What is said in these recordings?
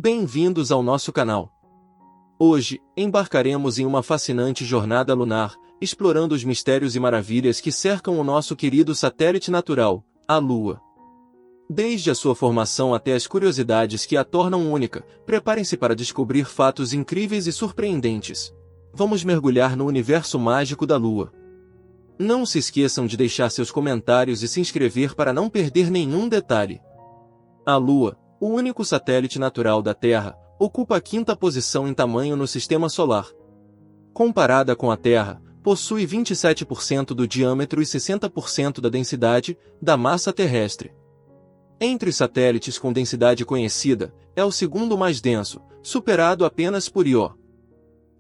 Bem-vindos ao nosso canal. Hoje, embarcaremos em uma fascinante jornada lunar, explorando os mistérios e maravilhas que cercam o nosso querido satélite natural, a Lua. Desde a sua formação até as curiosidades que a tornam única, preparem-se para descobrir fatos incríveis e surpreendentes. Vamos mergulhar no universo mágico da Lua. Não se esqueçam de deixar seus comentários e se inscrever para não perder nenhum detalhe. A Lua, o único satélite natural da Terra, ocupa a quinta posição em tamanho no Sistema Solar. Comparada com a Terra, possui 27% do diâmetro e 60% da densidade da massa terrestre. Entre os satélites com densidade conhecida, é o segundo mais denso, superado apenas por Io.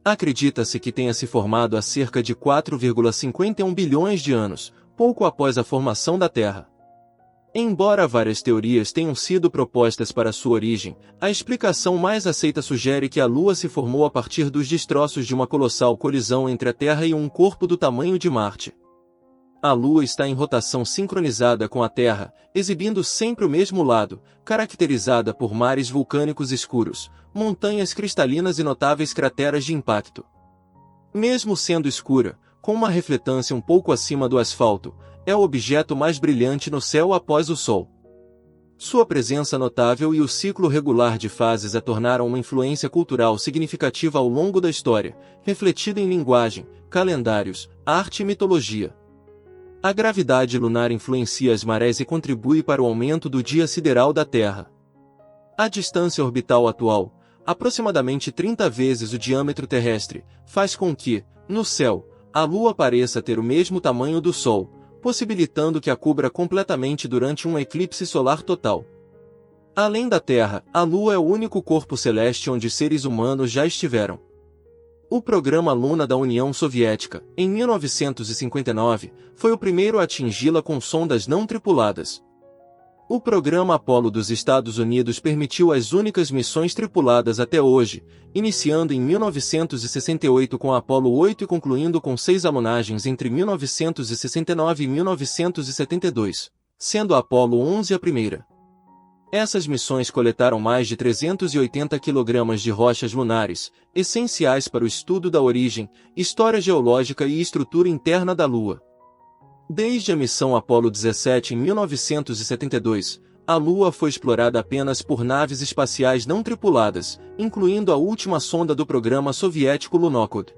Acredita-se que tenha se formado há cerca de 4,51 bilhões de anos, pouco após a formação da Terra. Embora várias teorias tenham sido propostas para sua origem, a explicação mais aceita sugere que a Lua se formou a partir dos destroços de uma colossal colisão entre a Terra e um corpo do tamanho de Marte. A Lua está em rotação sincronizada com a Terra, exibindo sempre o mesmo lado, caracterizada por mares vulcânicos escuros, montanhas cristalinas e notáveis crateras de impacto. Mesmo sendo escura, com uma refletância um pouco acima do asfalto, é o objeto mais brilhante no céu após o Sol. Sua presença notável e o ciclo regular de fases a tornaram uma influência cultural significativa ao longo da história, refletida em linguagem, calendários, arte e mitologia. A gravidade lunar influencia as marés e contribui para o aumento do dia sideral da Terra. A distância orbital atual, aproximadamente 30 vezes o diâmetro terrestre, faz com que, no céu, a Lua pareça ter o mesmo tamanho do Sol, possibilitando que a cubra completamente durante um eclipse solar total. Além da Terra, a Lua é o único corpo celeste onde seres humanos já estiveram. O programa Luna da União Soviética, em 1959, foi o primeiro a atingi-la com sondas não tripuladas. O programa Apollo dos Estados Unidos permitiu as únicas missões tripuladas até hoje, iniciando em 1968 com a Apollo 8 e concluindo com 6 alonagens entre 1969 e 1972, sendo a Apollo 11 a primeira. Essas missões coletaram mais de 380 kg de rochas lunares, essenciais para o estudo da origem, história geológica e estrutura interna da Lua. Desde a missão Apollo 17 em 1972, a Lua foi explorada apenas por naves espaciais não tripuladas, incluindo a última sonda do programa soviético Lunokhod.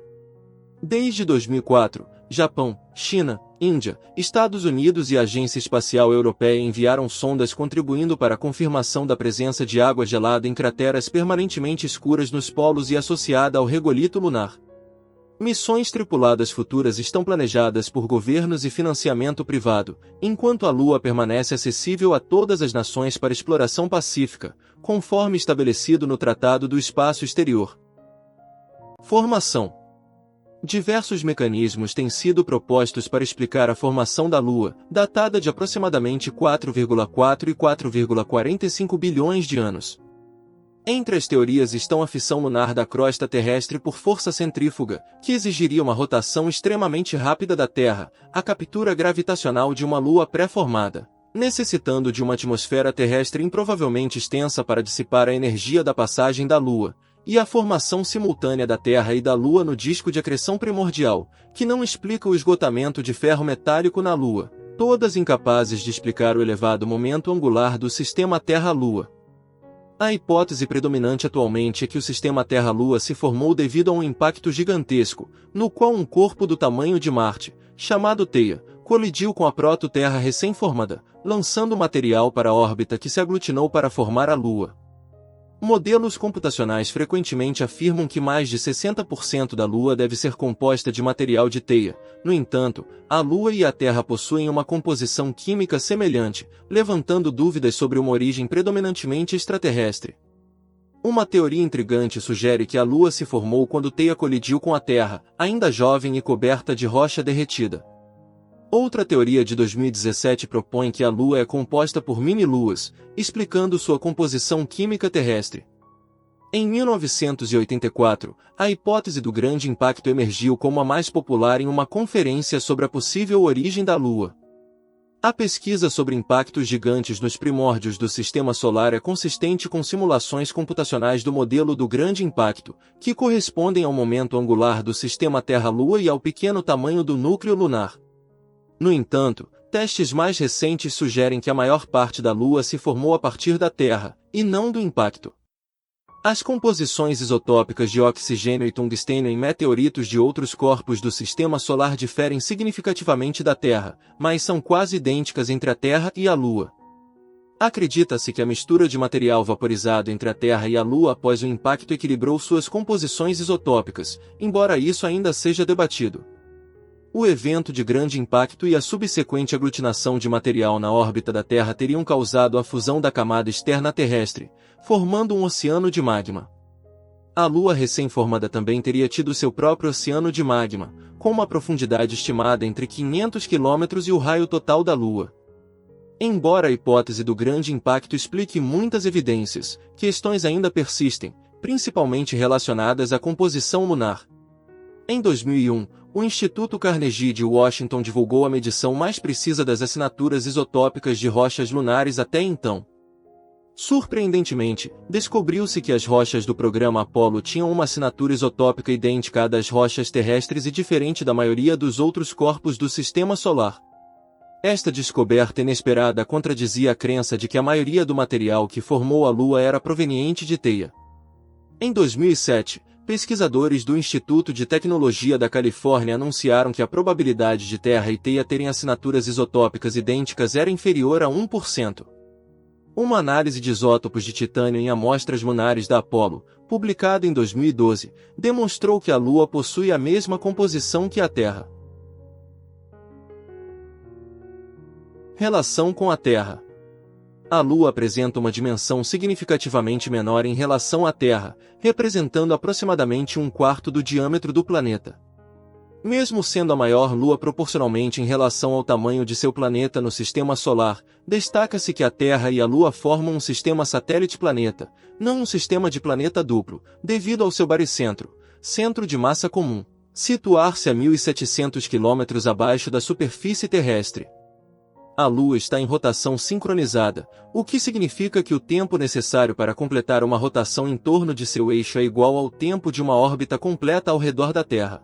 Desde 2004, Japão, China, Índia, Estados Unidos e a Agência Espacial Europeia enviaram sondas contribuindo para a confirmação da presença de água gelada em crateras permanentemente escuras nos polos e associada ao regolito lunar. Missões tripuladas futuras estão planejadas por governos e financiamento privado, enquanto a Lua permanece acessível a todas as nações para exploração pacífica, conforme estabelecido no Tratado do Espaço Exterior. Formação. Diversos mecanismos têm sido propostos para explicar a formação da Lua, datada de aproximadamente 4,4 e 4,45 bilhões de anos. Entre as teorias estão a fissão lunar da crosta terrestre por força centrífuga, que exigiria uma rotação extremamente rápida da Terra, a captura gravitacional de uma Lua pré-formada, necessitando de uma atmosfera terrestre improvavelmente extensa para dissipar a energia da passagem da Lua, e a formação simultânea da Terra e da Lua no disco de acreção primordial, que não explica o esgotamento de ferro metálico na Lua, todas incapazes de explicar o elevado momento angular do sistema Terra-Lua. A hipótese predominante atualmente é que o sistema Terra-Lua se formou devido a um impacto gigantesco, no qual um corpo do tamanho de Marte, chamado Theia, colidiu com a proto-Terra recém-formada, lançando material para a órbita que se aglutinou para formar a Lua. Modelos computacionais frequentemente afirmam que mais de 60% da Lua deve ser composta de material de Theia. No entanto, a Lua e a Terra possuem uma composição química semelhante, levantando dúvidas sobre uma origem predominantemente extraterrestre. Uma teoria intrigante sugere que a Lua se formou quando Theia colidiu com a Terra, ainda jovem e coberta de rocha derretida. Outra teoria de 2017 propõe que a Lua é composta por mini-luas, explicando sua composição química terrestre. Em 1984, a hipótese do grande impacto emergiu como a mais popular em uma conferência sobre a possível origem da Lua. A pesquisa sobre impactos gigantes nos primórdios do Sistema Solar é consistente com simulações computacionais do modelo do Grande Impacto, que correspondem ao momento angular do sistema Terra-Lua e ao pequeno tamanho do núcleo lunar. No entanto, testes mais recentes sugerem que a maior parte da Lua se formou a partir da Terra, e não do impacto. As composições isotópicas de oxigênio e tungstênio em meteoritos de outros corpos do Sistema Solar diferem significativamente da Terra, mas são quase idênticas entre a Terra e a Lua. Acredita-se que a mistura de material vaporizado entre a Terra e a Lua após o impacto equilibrou suas composições isotópicas, embora isso ainda seja debatido. O evento de grande impacto e a subsequente aglutinação de material na órbita da Terra teriam causado a fusão da camada externa terrestre, formando um oceano de magma. A Lua recém-formada também teria tido seu próprio oceano de magma, com uma profundidade estimada entre 500 km e o raio total da Lua. Embora a hipótese do grande impacto explique muitas evidências, questões ainda persistem, principalmente relacionadas à composição lunar. Em 2001, o Instituto Carnegie de Washington divulgou a medição mais precisa das assinaturas isotópicas de rochas lunares até então. Surpreendentemente, descobriu-se que as rochas do programa Apollo tinham uma assinatura isotópica idêntica à das rochas terrestres e diferente da maioria dos outros corpos do Sistema Solar. Esta descoberta inesperada contradizia a crença de que a maioria do material que formou a Lua era proveniente de teia. Em 2007, pesquisadores do Instituto de Tecnologia da Califórnia anunciaram que a probabilidade de Terra e teia terem assinaturas isotópicas idênticas era inferior a 1%. Uma análise de isótopos de titânio em amostras lunares da Apollo, publicada em 2012, demonstrou que a Lua possui a mesma composição que a Terra. Relação com a Terra. A Lua apresenta uma dimensão significativamente menor em relação à Terra, representando aproximadamente 1/4 do diâmetro do planeta. Mesmo sendo a maior Lua proporcionalmente em relação ao tamanho de seu planeta no Sistema Solar, destaca-se que a Terra e a Lua formam um sistema satélite-planeta, não um sistema de planeta duplo, devido ao seu baricentro, centro de massa comum, situar-se a 1.700 km abaixo da superfície terrestre. A Lua está em rotação sincronizada, o que significa que o tempo necessário para completar uma rotação em torno de seu eixo é igual ao tempo de uma órbita completa ao redor da Terra.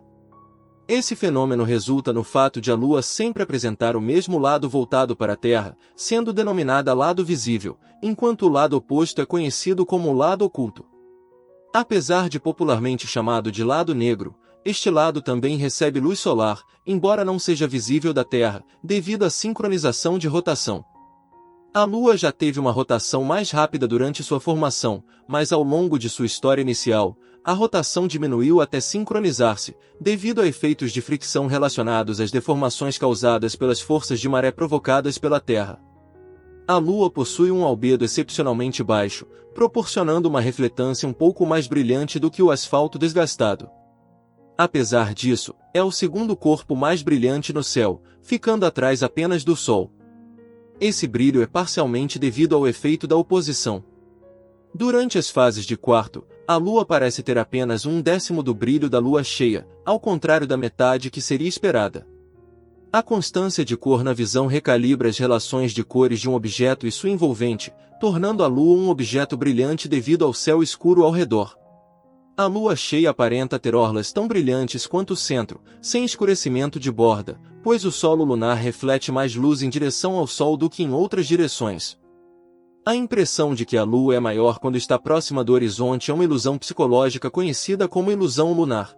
Esse fenômeno resulta no fato de a Lua sempre apresentar o mesmo lado voltado para a Terra, sendo denominada lado visível, enquanto o lado oposto é conhecido como lado oculto. Apesar de popularmente chamado de lado negro, este lado também recebe luz solar, embora não seja visível da Terra, devido à sincronização de rotação. A Lua já teve uma rotação mais rápida durante sua formação, mas ao longo de sua história inicial, a rotação diminuiu até sincronizar-se, devido a efeitos de fricção relacionados às deformações causadas pelas forças de maré provocadas pela Terra. A Lua possui um albedo excepcionalmente baixo, proporcionando uma refletância um pouco mais brilhante do que o asfalto desgastado. Apesar disso, é o segundo corpo mais brilhante no céu, ficando atrás apenas do Sol. Esse brilho é parcialmente devido ao efeito da oposição. Durante as fases de quarto, a Lua parece ter apenas 1/10 do brilho da Lua cheia, ao contrário da metade que seria esperada. A constância de cor na visão recalibra as relações de cores de um objeto e sua envolvente, tornando a Lua um objeto brilhante devido ao céu escuro ao redor. A Lua cheia aparenta ter orlas tão brilhantes quanto o centro, sem escurecimento de borda, pois o solo lunar reflete mais luz em direção ao Sol do que em outras direções. A impressão de que a Lua é maior quando está próxima do horizonte é uma ilusão psicológica conhecida como ilusão lunar.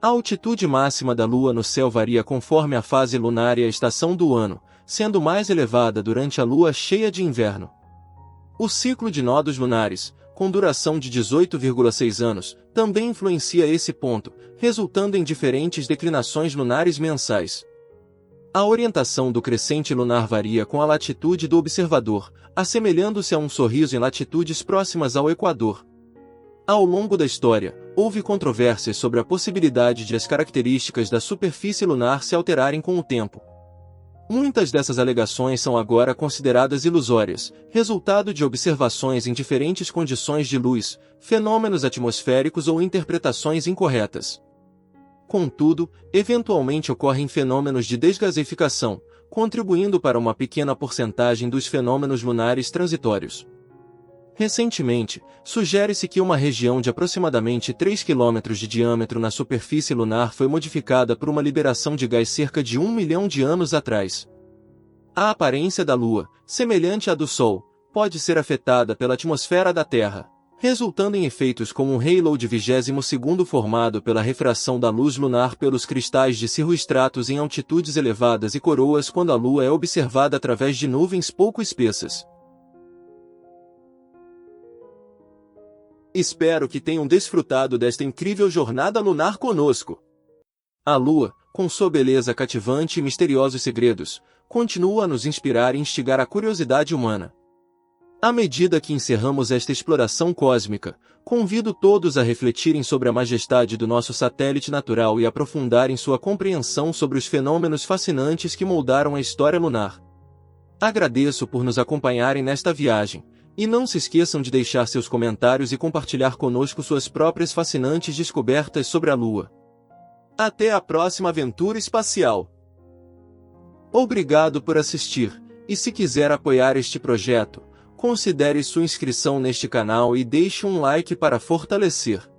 A altitude máxima da Lua no céu varia conforme a fase lunar e a estação do ano, sendo mais elevada durante a Lua cheia de inverno. O ciclo de nodos lunares, com duração de 18,6 anos, também influencia esse ponto, resultando em diferentes declinações lunares mensais. A orientação do crescente lunar varia com a latitude do observador, assemelhando-se a um sorriso em latitudes próximas ao Equador. Ao longo da história, houve controvérsias sobre a possibilidade de as características da superfície lunar se alterarem com o tempo. Muitas dessas alegações são agora consideradas ilusórias, resultado de observações em diferentes condições de luz, fenômenos atmosféricos ou interpretações incorretas. Contudo, eventualmente ocorrem fenômenos de desgasificação, contribuindo para uma pequena porcentagem dos fenômenos lunares transitórios. Recentemente, sugere-se que uma região de aproximadamente 3 km de diâmetro na superfície lunar foi modificada por uma liberação de gás cerca de 1 milhão de anos atrás. A aparência da Lua, semelhante à do Sol, pode ser afetada pela atmosfera da Terra, resultando em efeitos como um halo de 22º formado pela refração da luz lunar pelos cristais de cirroestratos em altitudes elevadas e coroas quando a Lua é observada através de nuvens pouco espessas. Espero que tenham desfrutado desta incrível jornada lunar conosco. A Lua, com sua beleza cativante e misteriosos segredos, continua a nos inspirar e instigar a curiosidade humana. À medida que encerramos esta exploração cósmica, convido todos a refletirem sobre a majestade do nosso satélite natural e aprofundarem sua compreensão sobre os fenômenos fascinantes que moldaram a história lunar. Agradeço por nos acompanharem nesta viagem, e não se esqueçam de deixar seus comentários e compartilhar conosco suas próprias fascinantes descobertas sobre a Lua. Até a próxima aventura espacial! Obrigado por assistir, e se quiser apoiar este projeto, considere sua inscrição neste canal e deixe um like para fortalecer.